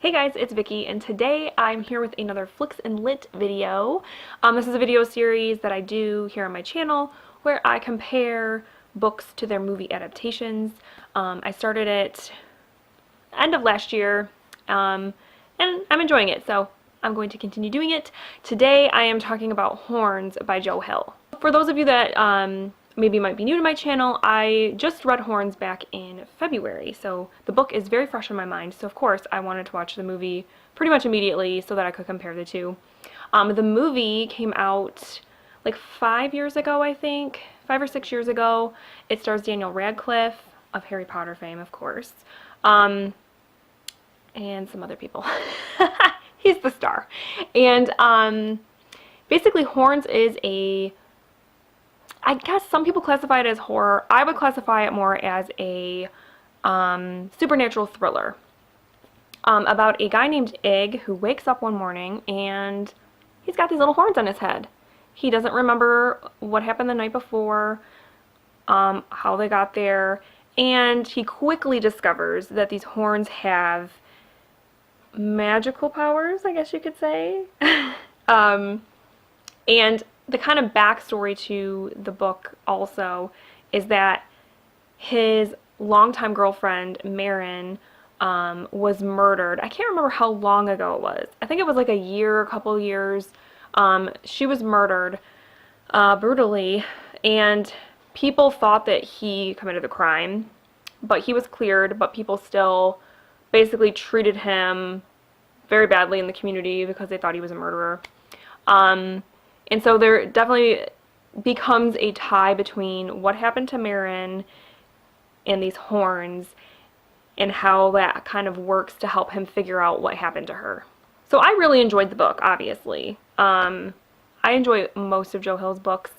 Hey guys, it's Vicky, and today I'm here with another Flicks and Lit video. This is a video series that I do here on my channel where I compare books to their movie adaptations. I started it end of last year, and I'm enjoying it, so I'm going to continue doing it. Today I am talking about Horns by Joe Hill. For those of you that maybe might be new to my channel, I just read Horns back in February, so the book is very fresh in my mind, so of course I wanted to watch the movie pretty much immediately so that I could compare the two. The movie came out like 5 years ago, I think, 5 or 6 years ago. It stars Daniel Radcliffe, of Harry Potter fame, of course, and some other people. He's the star. And basically Horns is I guess some people classify it as horror. I would classify it more as a supernatural thriller about a guy named Ig who wakes up one morning and he's got these little horns on his head. He doesn't remember what happened the night before, how they got there, and he quickly discovers that these horns have magical powers, I guess you could say. And the kind of backstory to the book also is that his longtime girlfriend, Marin, was murdered. I can't remember how long ago it was. I think it was like a couple years. She was murdered brutally, and people thought that he committed the crime, but he was cleared, but people still basically treated him very badly in the community because they thought he was a murderer. And so there definitely becomes a tie between what happened to Marin and these horns and how that kind of works to help him figure out what happened to her. So I really enjoyed the book, obviously. I enjoy most of Joe Hill's books.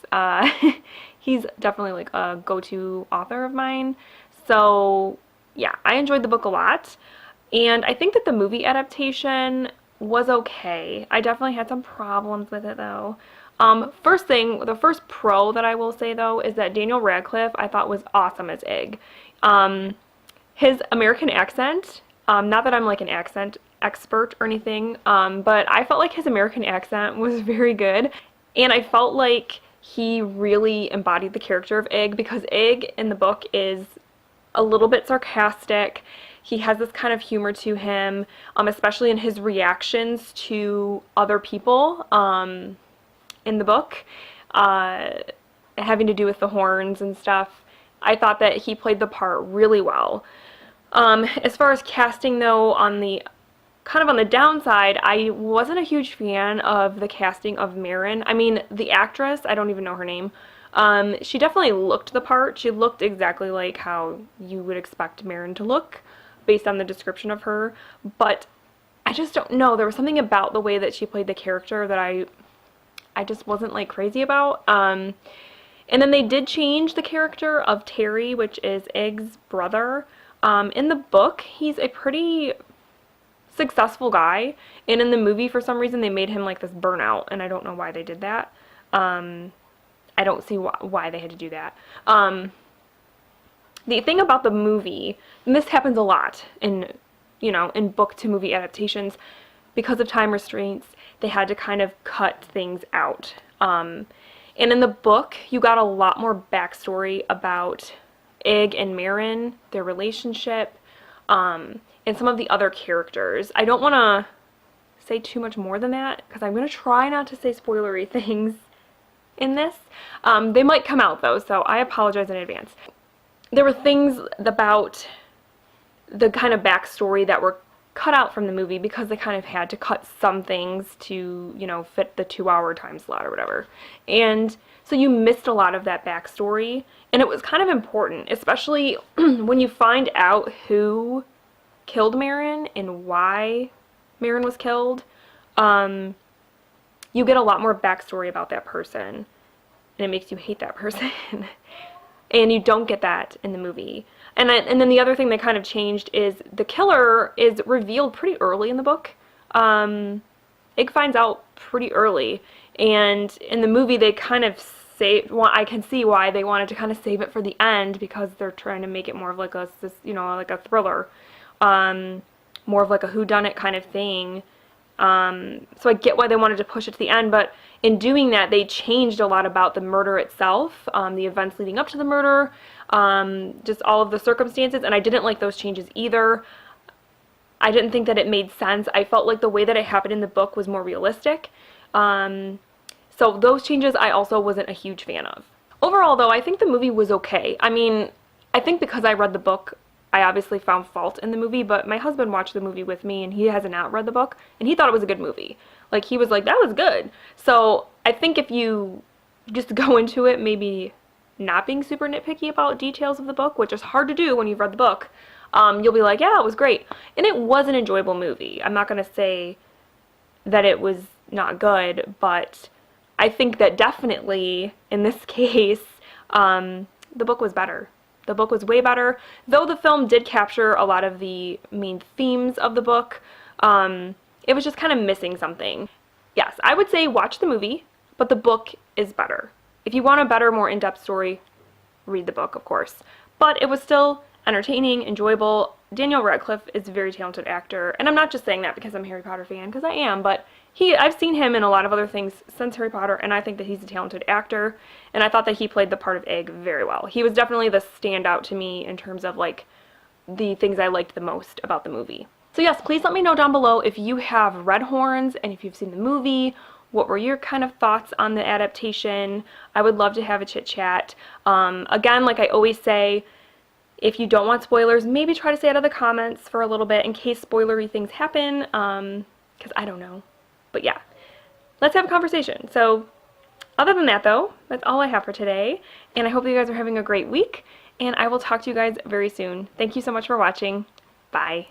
He's definitely like a go-to author of mine. So yeah, I enjoyed the book a lot. And I think that the movie adaptation was okay. I definitely had some problems with it though. The first pro that I will say though is that Daniel Radcliffe I thought was awesome as Ig. His American accent, not that I'm like an accent expert or anything, but I felt like his American accent was very good, and I felt like he really embodied the character of Ig, because Ig in the book is a little bit sarcastic. He has this kind of humor to him, especially in his reactions to other people in the book, having to do with the horns and stuff. I thought that he played the part really well. As far as casting though, on the downside, I wasn't a huge fan of the casting of Marin. I mean, the actress, I don't even know her name. She definitely looked the part. She looked exactly like how you would expect Marin to look based on the description of her, but I just don't know. There was something about the way that she played the character that I just wasn't like crazy about. And then they did change the character of Terry, which is Ig's brother. In the book, he's a pretty successful guy, and in the movie, for some reason, they made him like this burnout, and I don't know why they did that. I don't see why they had to do that. The thing about the movie, and this happens a lot in book to movie adaptations, because of time restraints, they had to kind of cut things out. And in the book, you got a lot more backstory about Ig and Marin, their relationship, and some of the other characters. I don't want to say too much more than that, because I'm going to try not to say spoilery things in this. They might come out though, so I apologize in advance. There were things about the kind of backstory that were cut out from the movie because they kind of had to cut some things to, fit the 2-hour time slot or whatever. And so you missed a lot of that backstory, and it was kind of important, especially when you find out who killed Marin and why Marin was killed. You get a lot more backstory about that person, and it makes you hate that person. And you don't get that in the movie. And then the other thing they kind of changed is the killer is revealed pretty early in the book. Ig finds out pretty early, and in the movie they kind of I can see why they wanted to kind of save it for the end, because they're trying to make it more of like a thriller. more of like a whodunit kind of thing. So I get why they wanted to push it to the end, but in doing that, they changed a lot about the murder itself, the events leading up to the murder, just all of the circumstances, and I didn't like those changes either. I didn't think that it made sense. I felt like the way that it happened in the book was more realistic. So those changes I also wasn't a huge fan of. Overall, though, I think the movie was okay. I mean, I think because I read the book, I obviously found fault in the movie, but my husband watched the movie with me, and he has not read the book, and he thought it was a good movie. Like, he was like, that was good. So I think if you just go into it maybe not being super nitpicky about details of the book, which is hard to do when you've read the book, you'll be like, yeah, it was great. And it was an enjoyable movie. I'm not going to say that it was not good, but I think that definitely, in this case, the book was better. The book was way better, though the film did capture a lot of the main themes of the book. It was just kind of missing something. Yes, I would say watch the movie, but the book is better. If you want a better, more in-depth story, read the book, of course. But it was still entertaining, enjoyable. Daniel Radcliffe is a very talented actor, and I'm not just saying that because I'm a Harry Potter fan, because I am, but I've seen him in a lot of other things since Harry Potter, and I think that he's a talented actor, and I thought that he played the part of Egg very well. He was definitely the standout to me in terms of, like, the things I liked the most about the movie. So yes, please let me know down below if you have read Horns, and if you've seen the movie, what were your kind of thoughts on the adaptation? I would love to have a chit chat. Again, like I always say, if you don't want spoilers, maybe try to stay out of the comments for a little bit in case spoilery things happen, because I don't know. But yeah, let's have a conversation. So other than that, though, that's all I have for today, and I hope you guys are having a great week, and I will talk to you guys very soon. Thank you so much for watching. Bye.